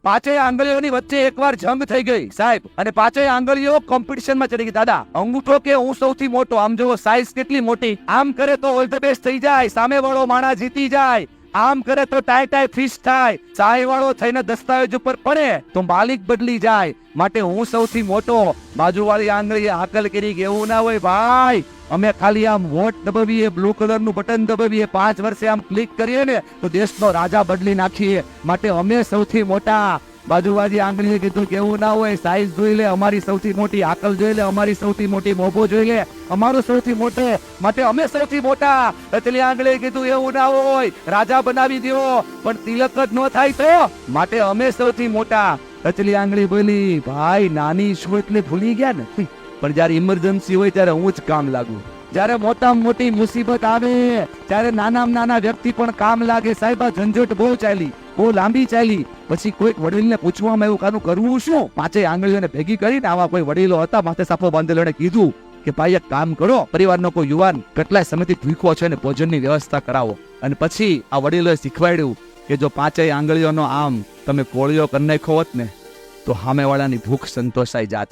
પાંચેય આંગળીઓની વચ્ચે એકવાર જંગ થઈ ગઈ સાહેબ, અને પાંચેય આંગળીઓ કોમ્પિટિશનમાં ચડી ગઈ. દાદા અંગૂઠો કે હું સૌથી મોટો, આમ જોવો સાઈઝ કેટલી મોટી, આમ કરે તો ઓલ ધ બેસ્ટ થઈ જાય, સામે વાળો માણસ જીતી જાય, આમ કરે તો ટાઈ ફિશ થાય, સાય વાળો થઈને દસ્તાવેજ ઉપર પડે તો માલિક બદલી જાય. માટે હું સૌથી મોટો. બાજુવાળી આંગળીએ હાકલ કરી કે એવું ના હોય ભાઈ, અમે ખાલી આમ વોટ દબાવીએ, બ્લુ કલર નું બટન દબાવીએ, 5 વર્ષે આમ ક્લિક કરીએ ને તો દેશનો રાજા બદલી નાખીએ, માટે અમે સૌથી મોટા. બાજુવાળી આંગળીએ કીધું કે એવું ના હોય, સાઈઝ જોઈ લે અમારી સૌથી મોટી, આકલ જોઈ લે અમારી સૌથી મોટી, મોભો જોઈ લે અમારો સૌથી મોટો, માટે અમે સૌથી મોટા. રચલી આંગળીએ કીધું એવું ના હોય, રાજા બનાવી દો પણ તિલક જ ન થાય તો, માટે અમે સૌથી મોટા. રચલી આંગળી બોલી ભાઈ નાની છું એટલે ભૂલી ગયા ને, પણ જયારે ઇમરજન્સી હોય ત્યારે હું જ કામ લાગુ, જયારે મોટામાં મોટી મુસીબત આવે ત્યારે નાનામાં નાના વ્યક્તિ પણ કામ લાગે. સાહેબ આ ઝંઝટ બહુ ચાલી, બહુ લાંબી ચાલી. પછી કોઈક વડીલને પૂછવામાં એવું કાનું કરવું શું, પાંચેય આંગળીઓને ભેગી કરીને આવા કોઈ વડીલો હતા માથે સાફો બાંધેલો, એને કીધું કે ભાઈ એક કામ કરો, પરિવારનો કોઈ યુવાન કેટલાય સમયથી ભૂખ્યો છે ને ભોજનની વ્યવસ્થા કરાવો. અને પછી આ વડીલોએ શીખવાડ્યું કે જો પાંચેય આંગળીઓનો આમ તમે કોળિયો કરી નાખ્યો હોત ને તો સામેવાળાની ભૂખ સંતોષાઈ જાત.